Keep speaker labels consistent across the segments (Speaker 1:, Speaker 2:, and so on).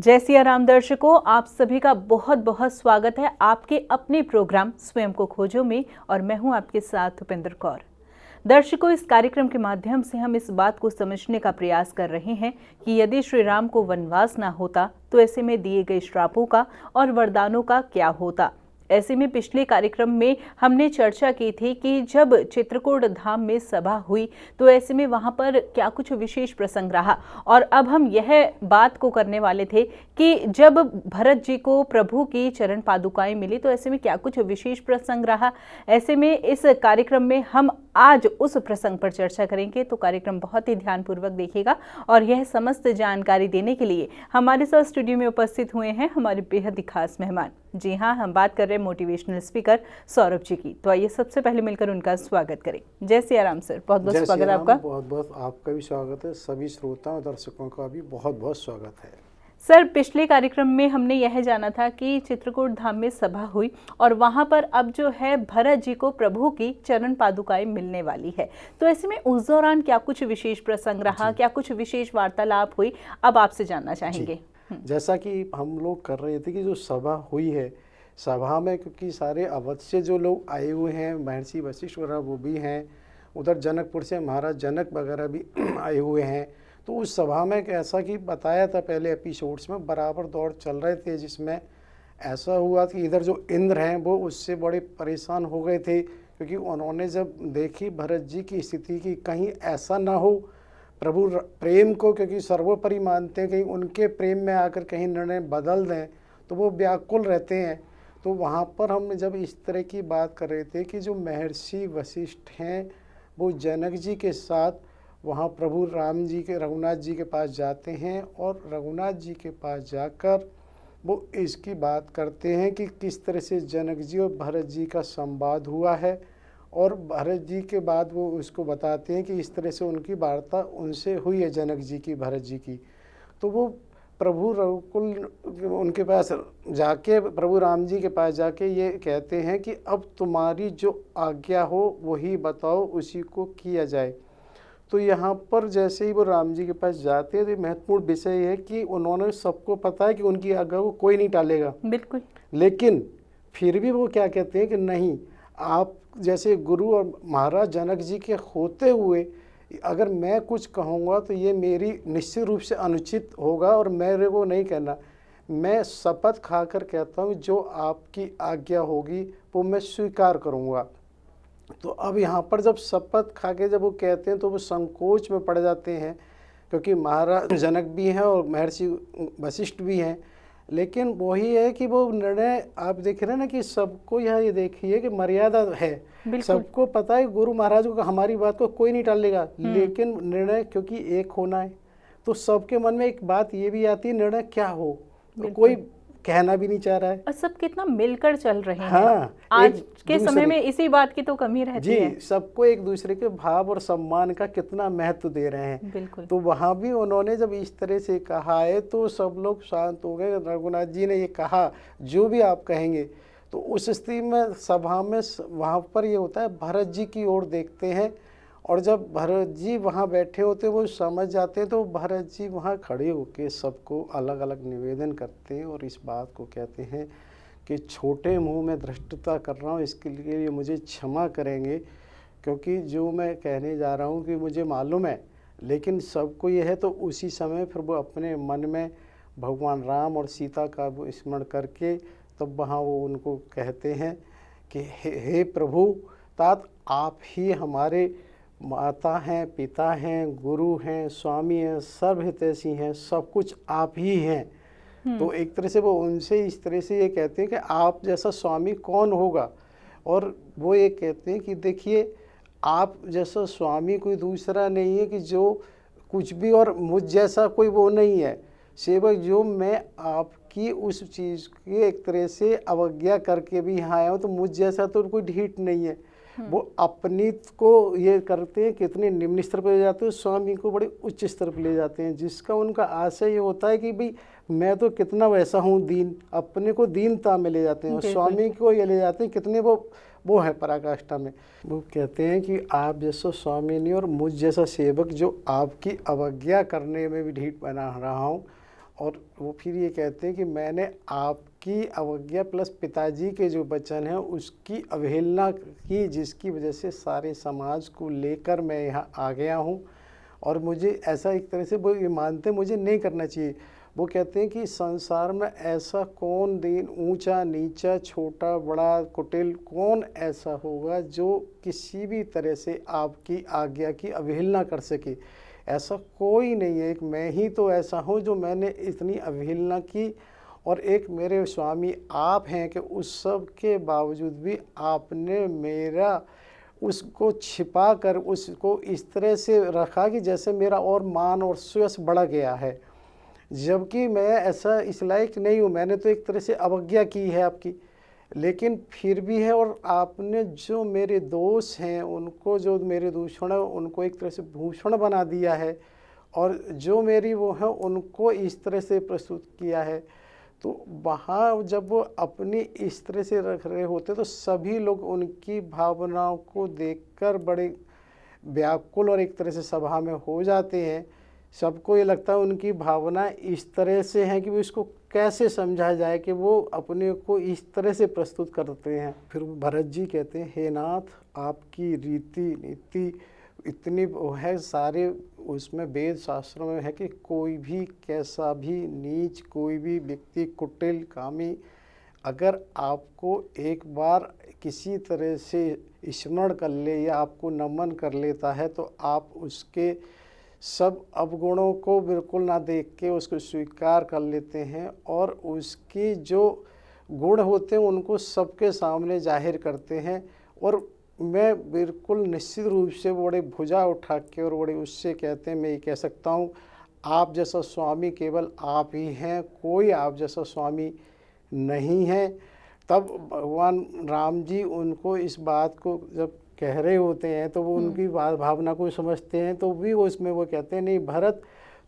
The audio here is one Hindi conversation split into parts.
Speaker 1: जय सिया राम दर्शकों, आप सभी का बहुत बहुत स्वागत है आपके अपने प्रोग्राम स्वयं को खोजो में। और मैं हूं आपके साथ उपेंद्र कौर। दर्शकों, इस कार्यक्रम के माध्यम से हम इस बात को समझने का प्रयास कर रहे हैं कि यदि श्री राम को वनवास ना होता तो ऐसे में दिए गए श्रापों का और वरदानों का क्या होता। ऐसे में पिछले कार्यक्रम में हमने चर्चा की थी कि जब चित्रकूट धाम में सभा हुई तो ऐसे में वहां पर क्या कुछ विशेष प्रसंग रहा। और अब हम यह बात को करने वाले थे कि जब भरत जी को प्रभु की चरण पादुकाएं मिली तो ऐसे में क्या कुछ विशेष प्रसंग रहा। ऐसे में इस कार्यक्रम में हम आज उस प्रसंग पर चर्चा करेंगे, तो कार्यक्रम बहुत ही ध्यानपूर्वक देखिएगा। और यह समस्त जानकारी देने के लिए हमारे साथ स्टूडियो में उपस्थित हुए हैं हमारे बेहद ही खास मेहमान। जी हाँ, हम बात कर रहे हैं मोटिवेशनल स्पीकर सौरभ जी की। तो आइए सबसे पहले मिलकर उनका स्वागत करें। जय सिया राम सर, बहुत बहुत स्वागत है आपका।
Speaker 2: बहुत बहुत आपका भी स्वागत है, सभी श्रोताओं और दर्शकों का भी बहुत बहुत स्वागत है।
Speaker 1: सर, पिछले कार्यक्रम में हमने यह जाना था कि चित्रकूट धाम में सभा हुई और वहां पर अब जो है भरत जी को प्रभु की चरण पादुकाएं मिलने वाली है। तो ऐसे में उस दौरान क्या कुछ विशेष प्रसंग रहा, क्या कुछ विशेष वार्तालाप हुई, अब आपसे जानना चाहेंगे।
Speaker 2: जैसा कि हम लोग कर रहे थे कि जो सभा हुई है, सभा में क्योंकि सारे अवध से जो लोग आए हुए हैं, महर्षि वशिष्ठ वगैरह वो भी हैं, उधर जनकपुर से महाराज जनक वगैरह भी आए हुए हैं। तो उस सभा में ऐसा कि बताया था पहले एपिसोड्स में, बराबर दौड़ चल रहे थे, जिसमें ऐसा हुआ कि इधर जो इंद्र हैं वो उससे बड़े परेशान हो गए थे, क्योंकि उन्होंने जब देखी भरत जी की स्थिति कि कहीं ऐसा ना हो प्रभु प्रेम को, क्योंकि सर्वोपरि मानते हैं, कहीं उनके प्रेम में आकर कहीं निर्णय बदल दें, तो वो व्याकुल रहते हैं। तो वहाँ पर हम जब इस तरह की बात कर रहे थे कि जो महर्षि वशिष्ठ हैं वो जनक जी के साथ वहाँ प्रभु राम जी के रघुनाथ जी के पास जाते हैं, और रघुनाथ जी के पास जाकर वो इसकी बात करते हैं कि किस तरह से जनक जी और भरत जी का संवाद हुआ है। और भरत जी के बाद वो उसको बताते हैं कि इस तरह से उनकी वार्ता उनसे हुई है, जनक जी की, भरत जी की। तो वो प्रभु रघुकुल उनके पास जाके, प्रभु राम जी के पास जाके ये कहते हैं कि अब तुम्हारी जो आज्ञा हो वही बताओ, उसी को किया जाए। तो यहाँ पर जैसे ही वो राम जी के पास जाते हैं तो महत्वपूर्ण विषय है कि उन्होंने सबको पता है कि उनकी आज्ञा को कोई नहीं टालेगा,
Speaker 1: बिल्कुल।
Speaker 2: लेकिन फिर भी वो क्या कहते हैं कि नहीं, आप जैसे गुरु और महाराज जनक जी के होते हुए अगर मैं कुछ कहूँगा तो ये मेरी निश्चित रूप से अनुचित होगा और मेरे को नहीं कहना। मैं शपथ खाकर कहता हूँ जो आपकी आज्ञा होगी वो मैं स्वीकार करूँगा। तो अब यहाँ पर जब शपथ खा के जब वो कहते हैं तो वो संकोच में पड़ जाते हैं, क्योंकि महाराज जनक भी हैं और महर्षि वशिष्ठ भी हैं। लेकिन वही है कि वो निर्णय आप देख रहे हैं ना कि सबको यहाँ ये देखिए कि मर्यादा है, सबको पता है गुरु महाराज को हमारी बात को कोई नहीं टालेगा, लेकिन निर्णय क्योंकि एक होना है तो सबके मन में एक बात ये भी आती है निर्णय क्या हो, तो कोई कहना भी नहीं चाह रहा है।
Speaker 1: और सब कितना मिलकर चल रहे हैं।
Speaker 2: हाँ,
Speaker 1: आज के समय में इसी बात की तो कमी रहती है।
Speaker 2: सबको एक दूसरे के भाव और सम्मान का कितना महत्व दे रहे हैं।
Speaker 1: बिल्कुल।
Speaker 2: तो वहाँ भी उन्होंने जब इस तरह से कहा है तो सब लोग शांत हो गए। रघुनाथ जी ने ये कहा जो भी आप कहेंगे। तो उस स्थिति में सभा में वहाँ पर ये होता है, भरत जी की ओर देखते हैं, और जब भरत जी वहाँ बैठे होते हैं वो समझ जाते हैं, तो भरत जी वहाँ खड़े होकर सबको अलग अलग निवेदन करते हैं और इस बात को कहते हैं कि छोटे मुंह में धृष्टता कर रहा हूँ, इसके लिए मुझे क्षमा करेंगे, क्योंकि जो मैं कहने जा रहा हूँ कि मुझे मालूम है, लेकिन सबको ये है। तो उसी समय फिर वो अपने मन में भगवान राम और सीता का वो स्मरण करके तब वहाँ वो उनको कहते हैं कि हे प्रभु, तात आप ही हमारे माता हैं, पिता हैं, गुरु हैं, स्वामी हैं, सर्वहितैषी हैं, सब कुछ आप ही हैं। तो एक तरह से वो उनसे इस तरह से ये कहते हैं कि आप जैसा स्वामी कौन होगा। और वो ये कहते हैं कि देखिए, आप जैसा स्वामी कोई दूसरा नहीं है, कि जो कुछ भी, और मुझ जैसा कोई वो नहीं है सेवक, जो मैं आपकी उस चीज़ की एक तरह से अवज्ञा करके भी यहाँ आया हूँ, तो मुझ जैसा तो कोई ढीठ नहीं है। वो अपनी को ये करते हैं, कितने निम्न स्तर पर ले जाते हैं, स्वामी को बड़े उच्च स्तर पर ले जाते हैं, जिसका उनका आशय ये होता है कि भाई मैं तो कितना वैसा हूँ दीन, अपने को दीनता में ले जाते हैं, और स्वामी को ये ले जाते हैं कितने वो है पराकाष्ठा में। वो कहते हैं कि आप जैसा स्वामी नहीं, और मुझ जैसा सेवक जो आपकी अवज्ञा करने में भी ढीठ बना रहा हूँ, और वो फिर ये कहते हैं कि मैंने आपकी अवज्ञा प्लस पिताजी के जो वचन हैं उसकी अवहेलना की, जिसकी वजह से सारे समाज को लेकर मैं यहाँ आ गया हूँ। और मुझे ऐसा एक तरह से वो ये मानते मुझे नहीं करना चाहिए। वो कहते हैं कि संसार में ऐसा कौन दिन ऊंचा नीचा छोटा बड़ा कुटिल कौन ऐसा होगा जो किसी भी तरह से आपकी आज्ञा की अवहेलना कर सके। ऐसा कोई नहीं है, एक मैं ही तो ऐसा हूँ जो मैंने इतनी अवहेलना की, और एक मेरे स्वामी आप हैं कि उस सब के बावजूद भी आपने मेरा उसको छिपा कर उसको इस तरह से रखा कि जैसे मेरा और मान और यश बढ़ गया है, जबकि मैं ऐसा इस लायक नहीं हूँ। मैंने तो एक तरह से अवज्ञा की है आपकी, लेकिन फिर भी है। और आपने जो मेरे दोष हैं उनको, जो मेरे दूषण है उनको एक तरह से भूषण बना दिया है, और जो मेरी वो है उनको इस तरह से प्रस्तुत किया है। तो वहाँ जब वो अपनी इस तरह से रख रहे होते तो सभी लोग उनकी भावनाओं को देखकर बड़े व्याकुल और एक तरह से सभा में हो जाते हैं। सबको ये लगता है उनकी भावना इस तरह से है कि वो इसको कैसे समझा जाए कि वो अपने को इस तरह से प्रस्तुत करते हैं। फिर भरत जी कहते हैं, हे नाथ आपकी रीति नीति इतनी है, सारे उसमें वेद शास्त्रों में है कि कोई भी कैसा भी नीच, कोई भी व्यक्ति कुटिल कामी अगर आपको एक बार किसी तरह से स्मरण कर ले या आपको नमन कर लेता है तो आप उसके सब अवगुणों को बिल्कुल ना देख के उसको स्वीकार कर लेते हैं, और उसकी जो गुण होते हैं उनको सबके सामने जाहिर करते हैं। और मैं बिल्कुल निश्चित रूप से बड़े भुजा उठा के और बड़े उससे कहते हैं, मैं ये कह सकता हूँ आप जैसा स्वामी केवल आप ही हैं, कोई आप जैसा स्वामी नहीं है। तब भगवान राम जी उनको इस बात को जब कह रहे होते हैं तो वो उनकी भावना को समझते हैं, तो भी उसमें वो कहते हैं, नहीं भरत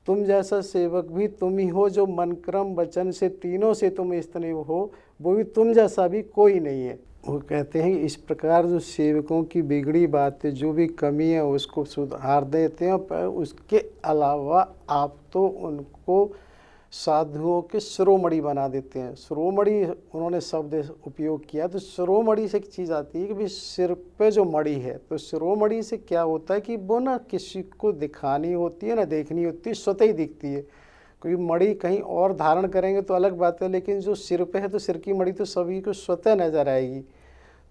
Speaker 2: तुम जैसा सेवक भी तुम ही हो, जो मन क्रम वचन से तीनों से तुम स्तनीय हो, वो भी तुम जैसा भी कोई नहीं है। वो कहते हैं इस प्रकार जो सेवकों की बिगड़ी बातें जो भी कमी है उसको सुधार देते हैं, पर उसके अलावा आप तो उनको साधुओं के शिरोमणि बना देते हैं। शिरोमणि उन्होंने शब्द उपयोग किया, तो शिरोमणि से एक चीज़ आती है कि भाई सिर पे जो मणि है, तो शिरोमणि से क्या होता है कि वो ना किसी को दिखानी होती है ना देखनी होती है, स्वतः ही दिखती है। क्योंकि मणि कहीं और धारण करेंगे तो अलग बात है, लेकिन जो सिर पे है तो सिर की मणि तो सभी को स्वतः नजर आएगी।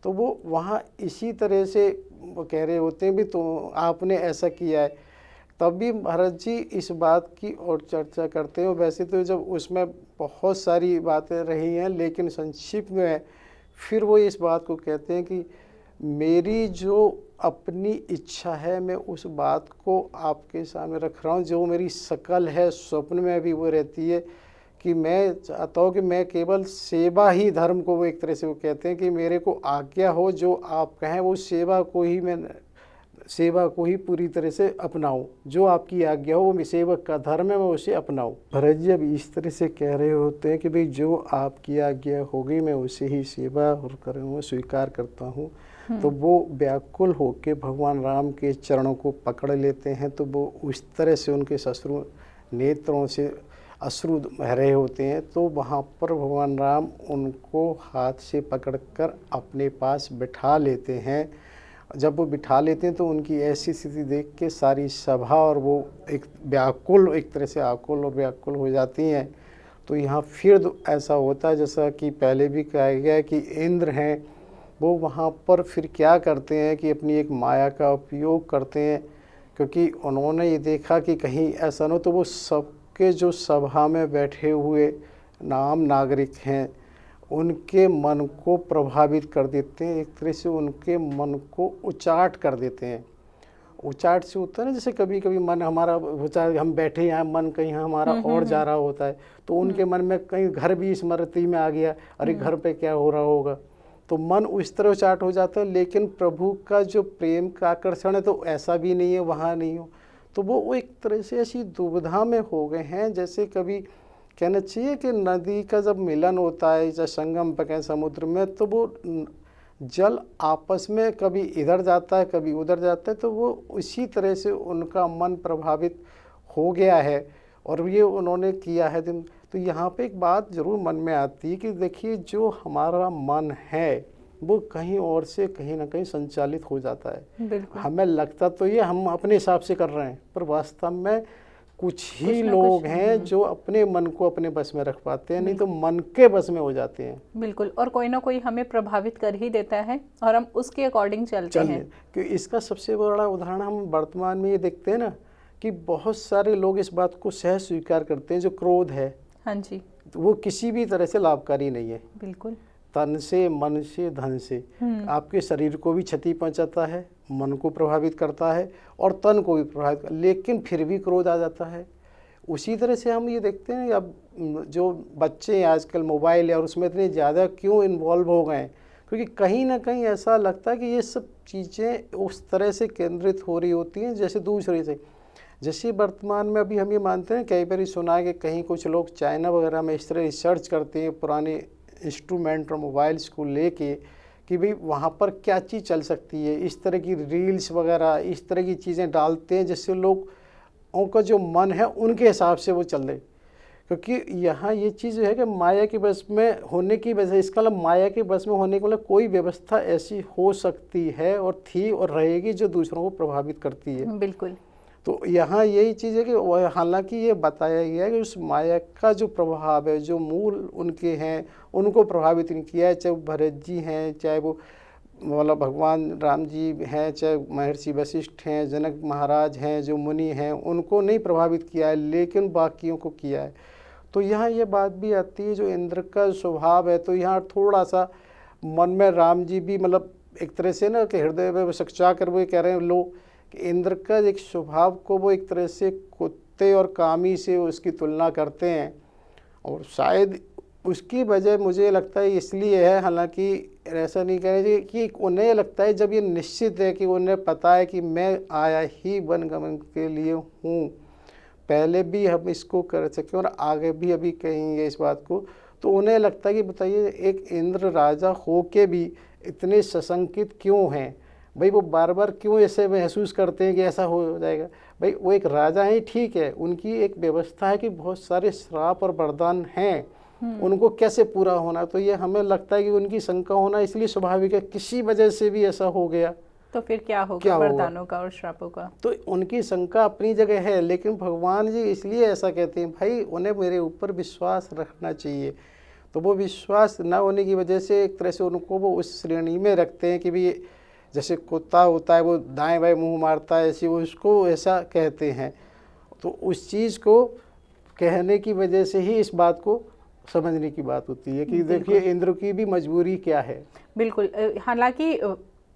Speaker 2: तो वो वहाँ इसी तरह से वो कह रहे होते हैं भी तो आपने ऐसा किया है। तब भी भरत जी इस बात की और चर्चा करते हैं। वैसे तो जब उसमें बहुत सारी बातें रही हैं, लेकिन संक्षिप्त में फिर वो इस बात को कहते हैं कि मेरी जो अपनी इच्छा है मैं उस बात को आपके सामने रख रहा हूँ, जो मेरी शकल है स्वप्न में भी वो रहती है कि मैं चाहता हूँ कि मैं केवल सेवा ही धर्म को, वो एक तरह से वो कहते हैं कि मेरे को आज्ञा हो जो आप कहें वो सेवा को ही पूरी तरह से अपनाऊं, जो आपकी आज्ञा हो वो सेवक का धर्म है, मैं उसे अपनाऊं। भरत जी अब इस तरह से कह रहे होते हैं कि भाई जो आपकी आज्ञा होगी मैं उसे ही सेवा और कर्म स्वीकार करता हूँ। तो वो व्याकुल होके भगवान राम के चरणों को पकड़ लेते हैं। तो वो उस तरह से उनके सश्रु नेत्रों से अश्रु बह रहे होते हैं। तो वहाँ पर भगवान राम उनको हाथ से पकड़कर अपने पास बिठा लेते हैं। जब वो बिठा लेते हैं तो उनकी ऐसी स्थिति देख के सारी सभा और वो एक व्याकुल, एक तरह से आकुल और व्याकुल हो जाती हैं। तो यहाँ फिर ऐसा होता है जैसा कि पहले भी कहा गया है कि इंद्र हैं, वो वहाँ पर फिर क्या करते हैं कि अपनी एक माया का उपयोग करते हैं, क्योंकि उन्होंने ये देखा कि कहीं ऐसा न हो। तो वो सबके जो सभा में बैठे हुए आम नागरिक हैं उनके मन को प्रभावित कर देते हैं, एक तरह से उनके मन को उचाट कर देते हैं। उचाट से होता है ना, जैसे कभी कभी मन हमारा उचाट, हम बैठे यहाँ मन कहीं हमारा और जा रहा होता है, तो उनके मन में कहीं घर भी स्मृति में आ गया, अरे घर पे क्या हो रहा होगा, तो मन उस तरह उचाट हो जाता है। लेकिन प्रभु का जो प्रेम का आकर्षण है तो ऐसा भी नहीं है, वहाँ नहीं हो। तो वो एक तरह से ऐसी दुविधा में हो गए हैं, जैसे कभी कहना चाहिए कि नदी का जब मिलन होता है या संगम पर कहें समुद्र में, तो वो जल आपस में कभी इधर जाता है कभी उधर जाता है। तो वो उसी तरह से उनका मन प्रभावित हो गया है। और ये उन्होंने किया है दिन। तो यहाँ पे एक बात ज़रूर मन में आती है कि देखिए जो हमारा मन है वो कहीं और से कहीं ना कहीं संचालित हो जाता है।
Speaker 1: बिल्कुल।
Speaker 2: हमें लगता तो ये हम अपने हिसाब से कर रहे हैं, पर वास्तव में कुछ ही
Speaker 1: ना
Speaker 2: लोग
Speaker 1: कुछ,
Speaker 2: हैं जो अपने मन को अपने बस में रख पाते हैं, नहीं तो मन के बस में हो जाते हैं।
Speaker 1: बिल्कुल, और कोई ना कोई हमें प्रभावित कर ही देता है और हम उसके अकॉर्डिंग चलते हैं।
Speaker 2: कि इसका सबसे बड़ा उदाहरण हम वर्तमान में ये देखते हैं ना कि बहुत सारे लोग इस बात को सहज स्वीकार करते हैं, जो क्रोध है
Speaker 1: हाँ जी,
Speaker 2: वो किसी भी तरह से लाभकारी नहीं है।
Speaker 1: बिल्कुल।
Speaker 2: तन से, मन से, धन से आपके शरीर को भी क्षति पहुंचाता है, मन को प्रभावित करता है और तन को भी प्रभावित करता है, लेकिन फिर भी क्रोध आ जाता है। उसी तरह से हम ये देखते हैं अब जो बच्चे हैं आजकल मोबाइल है और उसमें इतने ज़्यादा क्यों इन्वॉल्व हो गए हैं, क्योंकि कहीं ना कहीं ऐसा लगता है कि ये सब चीज़ें उस तरह से केंद्रित हो रही होती हैं जैसे दूसरे से। जैसे वर्तमान में अभी हम ये मानते हैं, कई बार सुना है कि कहीं कुछ लोग चाइना वगैरह में इस तरह रिसर्च करते हैं पुराने इंस्ट्रूमेंट और मोबाइल्स को लेके कि भाई वहाँ पर क्या चीज़ चल सकती है, इस तरह की रील्स वगैरह इस तरह की चीज़ें डालते हैं जिससे लोग उनका जो मन है उनके हिसाब से वो चल रहे। क्योंकि यहाँ ये चीज़ है कि माया के बस में होने की वजह, इसका मतलब माया के बस में होने के मतलब कोई व्यवस्था ऐसी हो सकती है और थी और रहेगी जो दूसरों को प्रभावित करती है।
Speaker 1: बिल्कुल।
Speaker 2: तो यहाँ यही चीज़ है कि हालांकि ये बताया गया है कि उस माया का जो प्रभाव है, जो मूल उनके हैं उनको प्रभावित नहीं किया है, चाहे वो भरत जी हैं, चाहे वो मतलब भगवान राम जी हैं, चाहे महर्षि वशिष्ठ हैं, जनक महाराज हैं, जो मुनि हैं, उनको नहीं प्रभावित किया है, लेकिन बाकियों को किया है। तो यहाँ ये बात भी आती है जो इंद्र का स्वभाव है, तो यहाँ थोड़ा सा मन में राम जी भी मतलब एक तरह से ना कि हृदय में सच्चा कर वो कह रहे हैं लोग कि इंद्र का एक स्वभाव को वो एक तरह से कुत्ते और कामी से उसकी तुलना करते हैं, और शायद उसकी वजह मुझे लगता है इसलिए है, हालांकि ऐसा नहीं कहना चाहिए, कि उन्हें लगता है जब ये निश्चित है कि उन्हें पता है कि मैं आया ही वन गमन के लिए हूँ, पहले भी हम इसको कर सकें और आगे भी अभी कहेंगे इस बात को, तो उन्हें लगता है कि बताइए एक इंद्र राजा हो के भी इतने सशंकित क्यों हैं भाई, वो बार बार क्यों ऐसे महसूस करते हैं कि ऐसा हो जाएगा। भाई वो एक राजा है, ठीक है, उनकी एक व्यवस्था है कि बहुत सारे श्राप और वरदान हैं, उनको कैसे पूरा होना, तो ये हमें लगता है कि उनकी शंका होना इसलिए स्वाभाविक है, किसी वजह से भी ऐसा हो गया
Speaker 1: तो फिर क्या होगा वरदानों का और श्रापों का।
Speaker 2: तो उनकी शंका अपनी जगह है, लेकिन भगवान जी इसलिए ऐसा कहते हैं भाई उन्हें मेरे ऊपर विश्वास रखना चाहिए। तो वो विश्वास न होने की वजह से एक तरह से उनको वो उस श्रेणी में रखते हैं कि भाई जैसे कुत्ता होता है वो दाएं बाएं मुंह मारता है, ऐसे वो उसको ऐसा कहते हैं। तो उस चीज़ को कहने की वजह से ही इस बात को समझने की बात होती है कि देखिए इंद्र की भी मजबूरी क्या है।
Speaker 1: बिल्कुल, हालांकि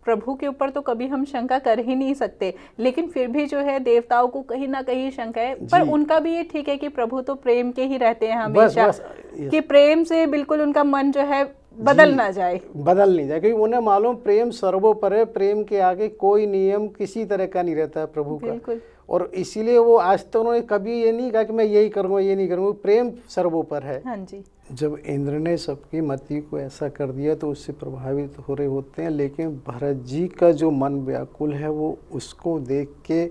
Speaker 1: प्रभु के ऊपर तो कभी हम शंका कर ही नहीं सकते, लेकिन फिर भी जो है देवताओं को कहीं ना कहीं शंका है, पर उनका भी ये ठीक है कि प्रभु तो प्रेम के ही रहते हैं हमेशा, कि प्रेम से बिल्कुल उनका मन जो है बदल नहीं जाए, क्योंकि
Speaker 2: उन्हें मालूम प्रेम सर्वोपर है, प्रेम के आगे कोई नियम किसी तरह का नहीं रहता है प्रभु का, और इसीलिए वो आज तो उन्होंने कभी ये नहीं कहा कि मैं यही करूँगा ये नहीं करूँगा, प्रेम सर्वोपर है।
Speaker 1: हाँ जी।
Speaker 2: जब इंद्र ने सबकी मति को ऐसा कर दिया तो उससे प्रभावित हो रहे होते हैं, लेकिन भरत जी का जो मन व्याकुल है वो उसको देख के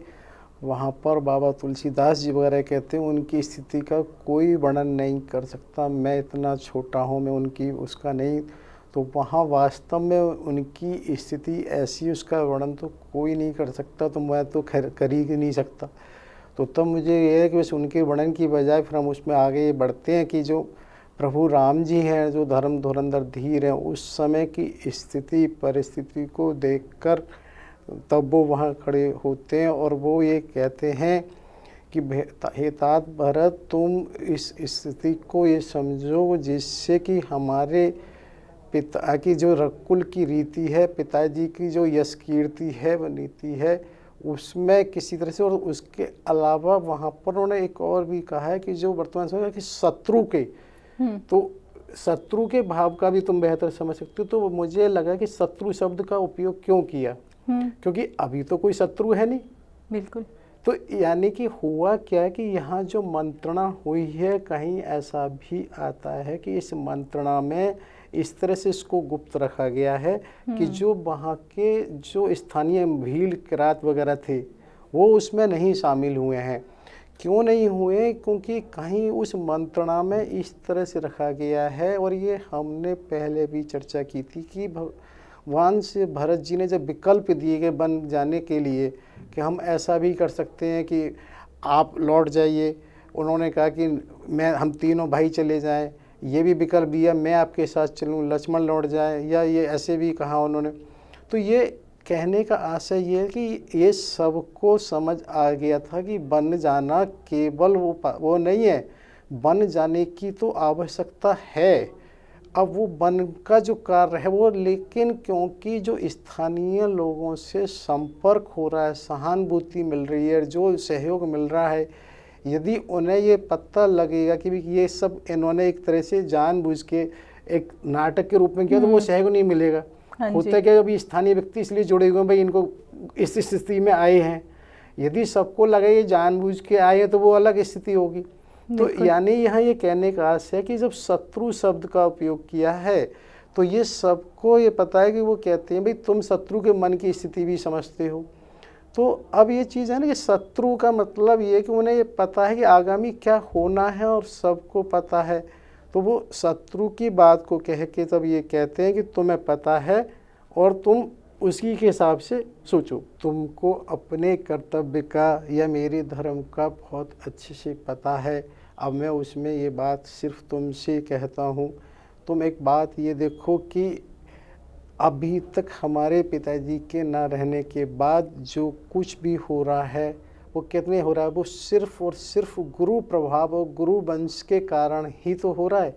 Speaker 2: वहाँ पर बाबा तुलसीदास जी वगैरह कहते हैं उनकी स्थिति का कोई वर्णन नहीं कर सकता, मैं इतना छोटा हूँ, मैं उनकी उसका नहीं, तो वहाँ वास्तव में उनकी स्थिति ऐसी उसका वर्णन तो कोई नहीं कर सकता, तो मैं तो खैर कर ही नहीं सकता। तो तब मुझे ये है कि बस उनके वर्णन की बजाय फिर हम उसमें आगे बढ़ते हैं कि जो प्रभु राम जी हैं जो धर्म धुरंधर धीर हैं, उस समय की स्थिति परिस्थिति को देखकर तब वो वहाँ खड़े होते हैं और वो ये कहते हैं कि हे तात भरत तुम इस स्थिति को ये समझो जिससे कि हमारे पिता की जो रकुल की रीति है, पिताजी की जो यश कीर्ति है वो नीति है उसमें किसी तरह से, और उसके अलावा वहाँ पर उन्होंने एक और भी कहा है कि जो वर्तमान समय कि शत्रु के, तो शत्रु के भाव का भी तुम बेहतर समझ सकते हो। तो मुझे लगा कि शत्रु शब्द का उपयोग क्यों किया, क्योंकि अभी तो कोई शत्रु है नहीं।
Speaker 1: बिल्कुल।
Speaker 2: तो यानी कि हुआ क्या कि यहाँ जो मंत्रणा हुई है, कहीं ऐसा भी आता है कि इस मंत्रणा में इस तरह से इसको गुप्त रखा गया है कि जो वहाँ के जो स्थानीय भील किरात वगैरह थे वो उसमें नहीं शामिल हुए हैं, क्यों नहीं हुए? क्योंकि कहीं उस मंत्रणा में इस तरह से रखा गया है, और ये हमने पहले भी चर्चा की थी कि भगवान से भरत जी ने जब विकल्प दिए गए बन जाने के लिए कि हम ऐसा भी कर सकते हैं कि आप लौट जाइए, उन्होंने कहा कि हम तीनों भाई चले जाएं, ये भी विकल्प दिया मैं आपके साथ चलूं, लक्ष्मण लौट जाए, या ये ऐसे भी कहा उन्होंने। तो ये कहने का आशय ये है कि ये सबको समझ आ गया था कि बन जाना केवल वो नहीं है, बन जाने की तो आवश्यकता है। अब वो बन का जो कार्य है वो, लेकिन क्योंकि जो स्थानीय लोगों से संपर्क हो रहा है, सहानुभूति मिल रही है, जो सहयोग मिल रहा है, यदि उन्हें ये पता लगेगा कि ये सब इन्होंने एक तरह से जानबूझ के एक नाटक के रूप में किया, तो वो सहयोग नहीं मिलेगा। होता है कि अभी स्थानीय व्यक्ति इसलिए जुड़े हुए हैं, भाई इनको इस स्थिति में आए हैं, यदि सबको लगे ये जानबूझ के आए हैं तो वो अलग स्थिति होगी। तो यानी यहाँ ये कहने का आशय है कि जब शत्रु शब्द का उपयोग किया है तो ये सबको ये पता है कि वो कहते हैं भाई तुम शत्रु के मन की स्थिति भी समझते हो। तो अब ये चीज़ है ना कि शत्रु का मतलब ये है कि उन्हें ये पता है कि आगामी क्या होना है और सबको पता है, तो वो शत्रु की बात को कह के तब ये कहते हैं कि तुम्हें पता है और तुम उसी के हिसाब से सोचो। तुमको अपने कर्तव्य का या मेरे धर्म का बहुत अच्छे से पता है, अब मैं उसमें ये बात सिर्फ तुमसे कहता हूँ। तुम एक बात ये देखो कि अभी तक हमारे पिताजी के ना रहने के बाद जो कुछ भी हो रहा है वो कितने हो रहा है, वो सिर्फ और सिर्फ गुरु प्रभाव और गुरु वंश के कारण ही तो हो रहा है।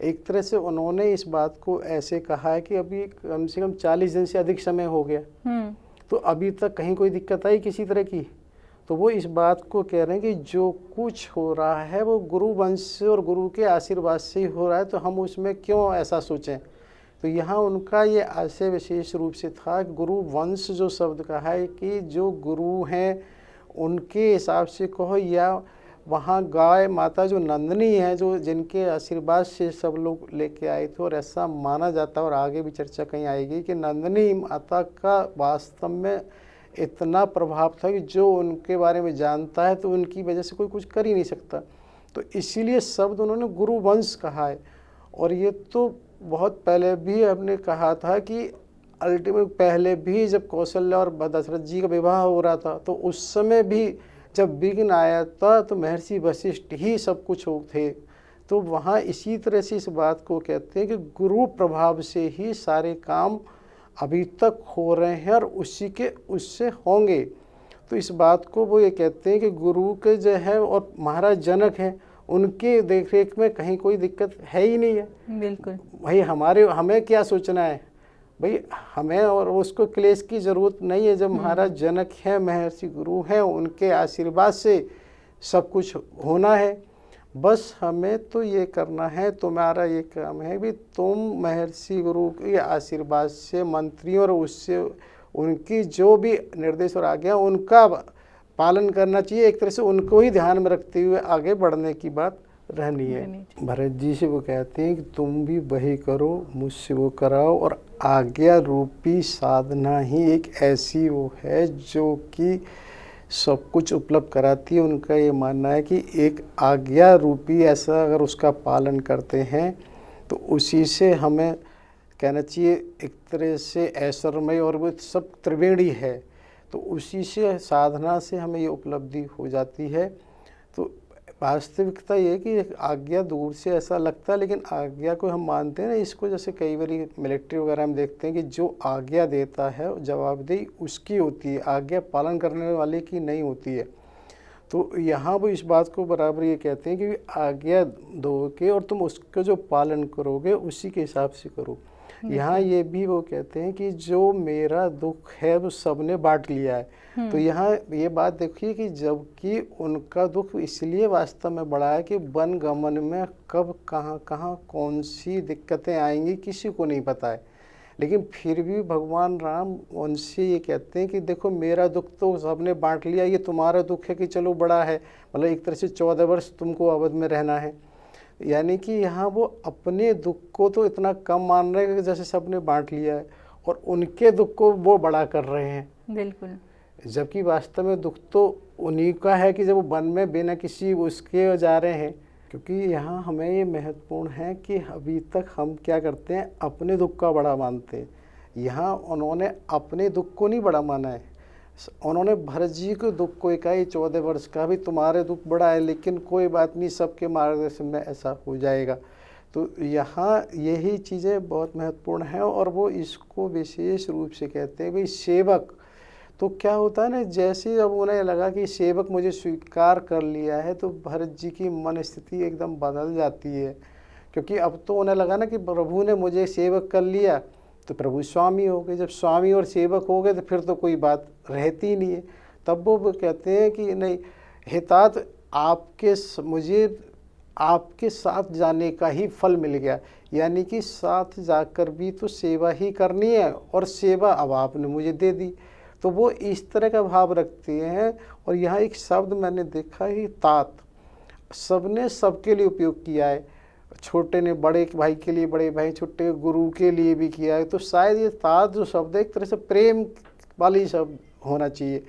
Speaker 2: एक तरह से उन्होंने इस बात को ऐसे कहा है कि अभी कम से कम 40 दिन से अधिक समय हो गया, तो अभी तक कहीं कोई दिक्कत आई किसी तरह की? तो वो इस बात को कह रहे हैं कि जो कुछ हो रहा है वो गुरु वंश से और गुरु के आशीर्वाद से ही हो रहा है, तो हम उसमें क्यों ऐसा सोचें। तो यहाँ उनका ये आशय विशेष रूप से था, गुरु वंश जो शब्द कहा है कि जो गुरु हैं उनके हिसाब से कहो, या वहाँ गाय माता जो नंदनी है, जो जिनके आशीर्वाद से सब लोग लेके आए थे, और ऐसा माना जाता है और आगे भी चर्चा कहीं आएगी कि नंदनी माता का वास्तव में इतना प्रभाव था कि जो उनके बारे में जानता है तो उनकी वजह से कोई कुछ कर ही नहीं सकता। तो इसीलिए शब्द उन्होंने गुरु वंश कहा है। और ये तो बहुत पहले भी हमने कहा था कि अल्टीमेट पहले भी जब कौशल्या और दशरथ जी का विवाह हो रहा था तो उस समय भी जब विघ्न आया था तो महर्षि वशिष्ठ ही सब कुछ हो थे। तो वहाँ इसी तरह से इस बात को कहते हैं कि गुरु प्रभाव से ही सारे काम अभी तक हो रहे हैं और उसी के उससे होंगे। तो इस बात को वो ये कहते हैं कि गुरु के जो है और महाराज जनक हैं उनके देखरेख में कहीं कोई दिक्कत है ही नहीं है।
Speaker 1: बिल्कुल
Speaker 2: भाई हमें क्या सोचना है, भाई हमें और उसको क्लेश की ज़रूरत नहीं है। जब महाराज जनक हैं, महर्षि गुरु हैं, उनके आशीर्वाद से सब कुछ होना है। बस हमें तो ये करना है, तुम्हारा ये काम है भी तुम महर्षि गुरु के आशीर्वाद से मंत्रियों और उससे उनकी जो भी निर्देश और आज्ञा उनका पालन करना चाहिए। एक तरह से उनको ही ध्यान में रखते हुए आगे बढ़ने की बात रहनी है। भरत जी से वो कहते हैं कि तुम भी वही करो, मुझसे वो कराओ, और आज्ञा रूपी साधना ही एक ऐसी वो है जो कि सब कुछ उपलब्ध कराती है। उनका ये मानना है कि एक आज्ञा रूपी ऐसा अगर उसका पालन करते हैं तो उसी से हमें कहना चाहिए एक तरह से ऐश्वर्यमय और वो सब त्रिवेणी है, तो उसी से साधना से हमें ये उपलब्धि हो जाती है। तो वास्तविकता ये है कि आज्ञा दूर से ऐसा लगता है, लेकिन आज्ञा को हम मानते हैं ना, इसको जैसे कई बार मिलिट्री वगैरह हम देखते हैं कि जो आज्ञा देता है जवाबदेही उसकी होती है, आज्ञा पालन करने वाले की नहीं होती है। तो यहाँ वो इस बात को बराबर ये कहते हैं कि आज्ञा दोगे और तुम उसका जो पालन करोगे उसी के हिसाब से करो। यहाँ ये भी वो कहते हैं कि जो मेरा दुख है वो सबने बांट लिया है। तो यहाँ ये बात देखिए कि जबकि उनका दुख इसलिए वास्तव में बड़ा है कि वन गमन में कब कहाँ कौन सी दिक्कतें आएंगी किसी को नहीं पता है, लेकिन फिर भी भगवान राम उनसे ये कहते हैं कि देखो मेरा दुख तो सबने बांट लिया, ये तुम्हारा दुख है कि चलो बड़ा है, मतलब एक तरह से 14 वर्ष तुमको अवध में रहना है। यानी कि यहाँ वो अपने दुख को तो इतना कम मान रहे हैं कि जैसे सबने बांट लिया है, और उनके दुख को वो बड़ा कर रहे हैं।
Speaker 1: बिल्कुल।
Speaker 2: जबकि वास्तव में दुख तो उन्हीं का है कि जब वो वन में बिना किसी उसके जा रहे हैं। क्योंकि यहाँ हमें ये महत्वपूर्ण है कि अभी तक हम क्या करते हैं, अपने दुख का बड़ा मानते हैं। यहाँ उन्होंने अपने दुख को नहीं बड़ा माना है, उन्होंने भरत जी के दुख को कहा, ये 14 वर्ष का भी तुम्हारे दुख बड़ा है, लेकिन कोई बात नहीं, सबके मार्गदर्शन में ऐसा हो जाएगा। तो यहाँ यही चीज़ें बहुत महत्वपूर्ण हैं और वो इसको विशेष रूप से कहते हैं भाई सेवक। तो क्या होता है ना, जैसे जब उन्हें लगा कि सेवक मुझे स्वीकार कर लिया है, तो भरत जी की मन स्थिति एकदम बदल जाती है। क्योंकि अब तो उन्हें लगा ना कि प्रभु ने मुझे सेवक कर लिया, तो प्रभु स्वामी हो गए। जब स्वामी और सेवक हो गए तो फिर तो कोई बात रहती ही नहीं है। तब वो कहते हैं कि नहीं, हितात मुझे आपके साथ जाने का ही फल मिल गया, यानी कि साथ जाकर भी तो सेवा ही करनी है, और सेवा अब आपने मुझे दे दी। तो वो इस तरह का भाव रखते हैं। और यहाँ एक शब्द मैंने देखा ही, तात, सबने सबके लिए उपयोग किया है। छोटे ने बड़े भाई के लिए, बड़े भाई छोटे गुरु के लिए भी किया है। तो शायद ये तात जो शब्द है एक तरह से प्रेम वाली शब्द होना चाहिए,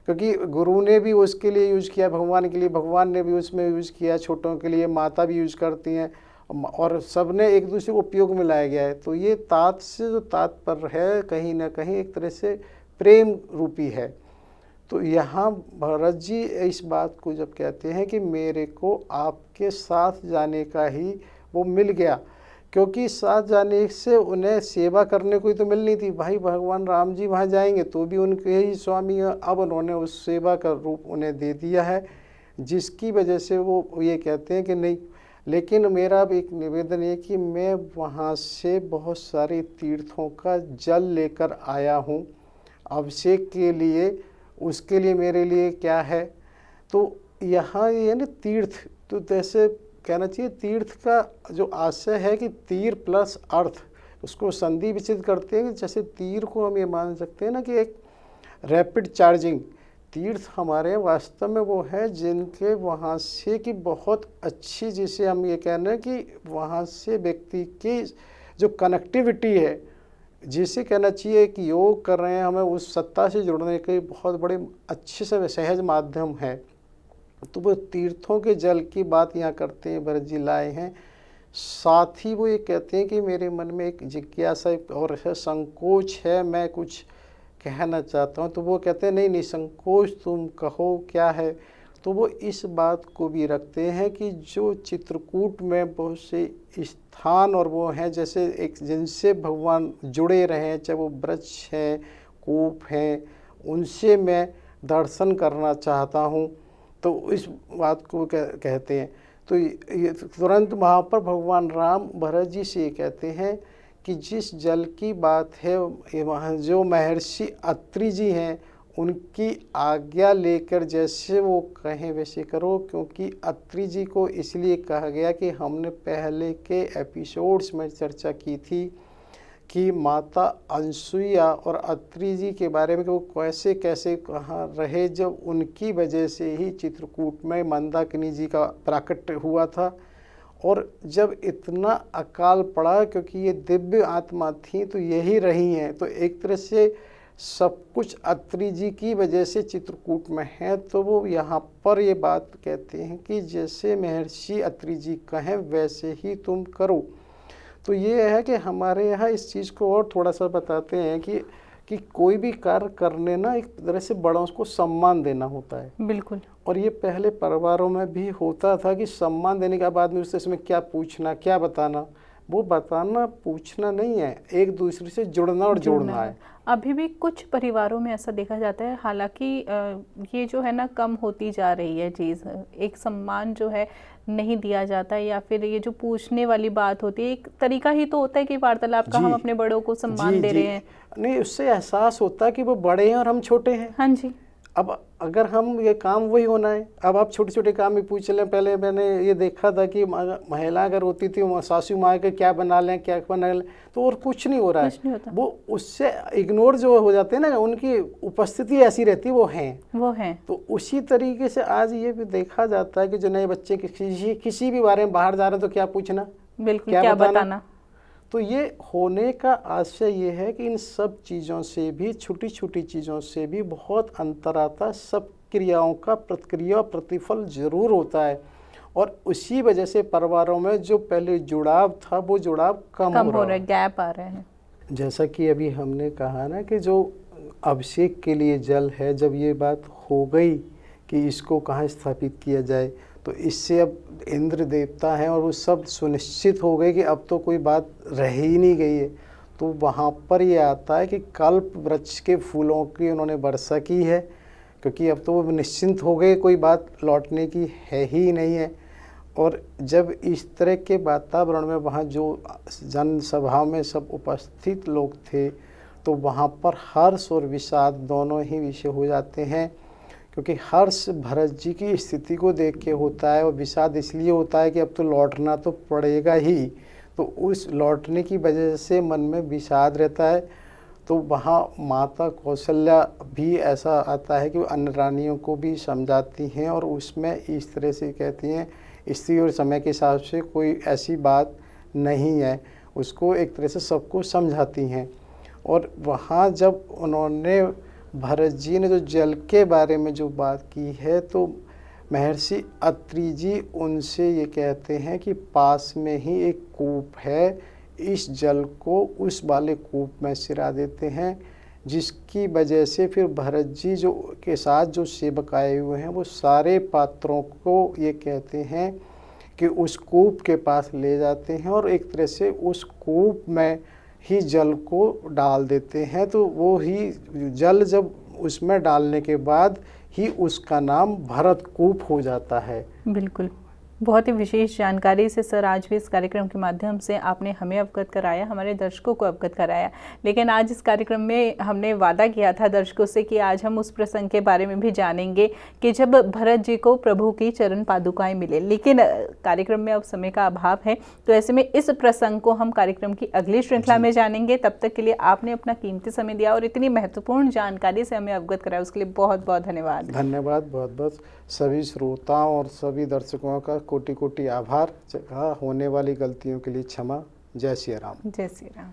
Speaker 2: क्योंकि गुरु ने भी उसके लिए यूज़ किया, भगवान के लिए भगवान ने भी उसमें यूज़ किया, छोटों के लिए माता भी यूज़ करती हैं, और सब ने एक दूसरे को उपयोग में लाया गया है। तो ये तात से जो तात्पर्य है कहीं ना कहीं एक तरह से प्रेम रूपी है। तो यहाँ भरत जी इस बात को जब कहते हैं कि मेरे को आपके साथ जाने का ही वो मिल गया, क्योंकि साथ जाने से उन्हें सेवा करने को ही तो मिलनी थी। भाई भगवान राम जी वहाँ जाएंगे तो भी उनके ही स्वामी हैं, अब उन्होंने उस सेवा का रूप उन्हें दे दिया है, जिसकी वजह से वो ये कहते हैं कि नहीं, लेकिन मेरा अब एक निवेदन है कि मैं वहाँ से बहुत सारे तीर्थों का जल लेकर आया हूँ अभिषेक के लिए, उसके लिए मेरे लिए क्या है। तो यहाँ ये ना तीर्थ, तो जैसे कहना चाहिए तीर्थ का जो आशय है कि तीर प्लस अर्थ, उसको संधि विच्छेद करते हैं कि जैसे तीर को हम ये मान सकते हैं ना कि एक रैपिड चार्जिंग। तीर्थ हमारे वास्तव में वो है जिनके वहाँ से कि बहुत अच्छी, जिसे हम ये कह रहे हैं कि वहाँ से व्यक्ति की जो कनेक्टिविटी है, जिसे कहना चाहिए कि योग कर रहे हैं, हमें उस सत्ता से जुड़ने के बहुत बड़े अच्छे से सहज माध्यम है। तो वो तीर्थों के जल की बात यहाँ करते हैं, भरत जी लाए हैं। साथ ही वो ये कहते हैं कि मेरे मन में एक जिज्ञासा और संकोच है, मैं कुछ कहना चाहता हूँ। तो वो कहते हैं नहीं नहीं, संकोच तुम कहो क्या है। तो वो इस बात को भी रखते हैं कि जो चित्रकूट में बहुत से स्थान और वो हैं जैसे एक जिनसे भगवान जुड़े रहे हैं, चाहे वो वृक्ष हैं, कूप हैं, उनसे मैं दर्शन करना चाहता हूँ। तो इस बात को कहते हैं। तो ये तुरंत वहाँ पर भगवान राम भरत जी से ये कहते हैं कि जिस जल की बात है, वहाँ जो महर्षि अत्रि जी हैं उनकी आज्ञा लेकर जैसे वो कहें वैसे करो, क्योंकि अत्रि जी को इसलिए कहा गया कि हमने पहले के एपिसोड्स में चर्चा की थी कि माता अनसुईया और अत्रि जी के बारे में कि वो कैसे कैसे कहाँ रहे, जब उनकी वजह से ही चित्रकूट में मंदाकिनी जी का प्राकट्य हुआ था। और जब इतना अकाल पड़ा, क्योंकि ये दिव्य आत्मा थी तो यही रही हैं, तो एक तरह से सब कुछ अत्रि जी की वजह से चित्रकूट में है। तो वो यहाँ पर ये बात कहते हैं कि जैसे महर्षि अत्रि जी कहें वैसे ही तुम करो। तो ये है कि हमारे यहाँ इस चीज़ को और थोड़ा सा बताते हैं कि कोई भी कार्य करने ना एक तरह से बड़ों को सम्मान देना होता है।
Speaker 1: बिल्कुल।
Speaker 2: और ये पहले परिवारों में भी होता था कि सम्मान देने के बाद में उससे इसमें क्या पूछना, क्या बताना, वो बताना पूछना नहीं है, एक दूसरे से जुड़ना और जोड़ना है।
Speaker 1: अभी भी कुछ परिवारों में ऐसा देखा जाता है, हालांकि ये जो है ना कम होती जा रही है चीज़, एक सम्मान जो है नहीं दिया जाता है, या फिर ये जो पूछने वाली बात होती है, एक तरीका ही तो होता है कि वार्तालाप का, हम अपने बड़ों को सम्मान दे रहे हैं।
Speaker 2: नहीं, उससे एहसास होता है कि वो बड़े हैं और हम छोटे हैं।
Speaker 1: हाँ जी।
Speaker 2: अब अगर हम ये काम वही होना है, अब आप छोटे छोटे काम भी पूछ लें। पहले मैंने ये देखा था कि महिला अगर होती थी सासू माँ के क्या बना लें क्या बना लें, तो और कुछ नहीं हो रहा है, वो उससे इग्नोर जो हो जाते हैं ना, उनकी उपस्थिति ऐसी रहती है, वो हैं। तो उसी तरीके से आज ये भी देखा जाता है कि जो नए बच्चे किसी भी बारे में बाहर जा रहे हैं तो क्या पूछना,
Speaker 1: बिल्कुल क्या बताना।
Speaker 2: तो ये होने का आशय ये है कि इन सब चीज़ों से भी, छोटी छोटी चीज़ों से भी बहुत अंतर आता है। सब क्रियाओं का प्रतिक्रिया प्रतिफल जरूर होता है, और उसी वजह से परिवारों में जो पहले जुड़ाव था वो जुड़ाव कम हो रहा है,
Speaker 1: गैप आ रहे हैं।
Speaker 2: जैसा कि अभी हमने कहा ना कि जो अभिषेक के लिए जल है, जब ये बात हो गई कि इसको कहाँ स्थापित किया जाए, तो इससे अब इंद्र देवता हैं और वो सब सुनिश्चित हो गए कि अब तो कोई बात रह ही नहीं गई है। तो वहाँ पर ये आता है कि कल्प वृक्ष के फूलों की उन्होंने वर्षा की है, क्योंकि अब तो वो निश्चिंत हो गए, कोई बात लौटने की है ही नहीं है। और जब इस तरह के वातावरण में वहाँ जो जनसभा में सब उपस्थित लोग थे, तो वहाँ पर हर्ष और विषाद दोनों ही विषय हो जाते हैं, क्योंकि हर्ष भरत जी की स्थिति को देख के होता है, और विषाद इसलिए होता है कि अब तो लौटना तो पड़ेगा ही, तो उस लौटने की वजह से मन में विषाद रहता है। तो वहाँ माता कौशल्या भी ऐसा आता है कि वो अन्य रानियों को भी समझाती हैं, और उसमें इस तरह से कहती हैं, स्त्री और समय के हिसाब से कोई ऐसी बात नहीं है, उसको एक तरह से सबको समझाती हैं। और वहाँ जब उन्होंने भरत जी ने जो जल के बारे में जो बात की है, तो महर्षि अत्रि जी उनसे ये कहते हैं कि पास में ही एक कूप है, इस जल को उस वाले कूप में सिरा देते हैं, जिसकी वजह से फिर भरत जी जो के साथ जो सेवक आए हुए हैं, वो सारे पात्रों को ये कहते हैं कि उस कूप के पास ले जाते हैं, और एक तरह से उस कूप में ही जल को डाल देते हैं। तो वो ही जल जब उसमें डालने के बाद ही उसका नाम भरत कूप हो जाता है।
Speaker 1: बिल्कुल, बहुत ही विशेष जानकारी से सर आज भी इस कार्यक्रम के माध्यम से आपने हमें अवगत कराया, हमारे दर्शकों को अवगत कराया। लेकिन आज इस कार्यक्रम में हमने वादा किया था दर्शकों से कि आज हम उस प्रसंग के बारे में भी जानेंगे कि जब भरत जी को प्रभु की चरण पादुकाएं मिले, लेकिन कार्यक्रम में अब समय का अभाव है, तो ऐसे में इस प्रसंग को हम कार्यक्रम की अगली श्रृंखला में जानेंगे। तब तक के लिए आपने अपना कीमती समय दिया और इतनी महत्वपूर्ण जानकारी से हमें अवगत कराया, उसके लिए बहुत बहुत धन्यवाद।
Speaker 2: धन्यवाद, बहुत बहुत सभी श्रोताओं और सभी दर्शकों का कोटि कोटि आभार। होने वाली गलतियों के लिए क्षमा। जय श्री राम।
Speaker 1: जय श्री राम।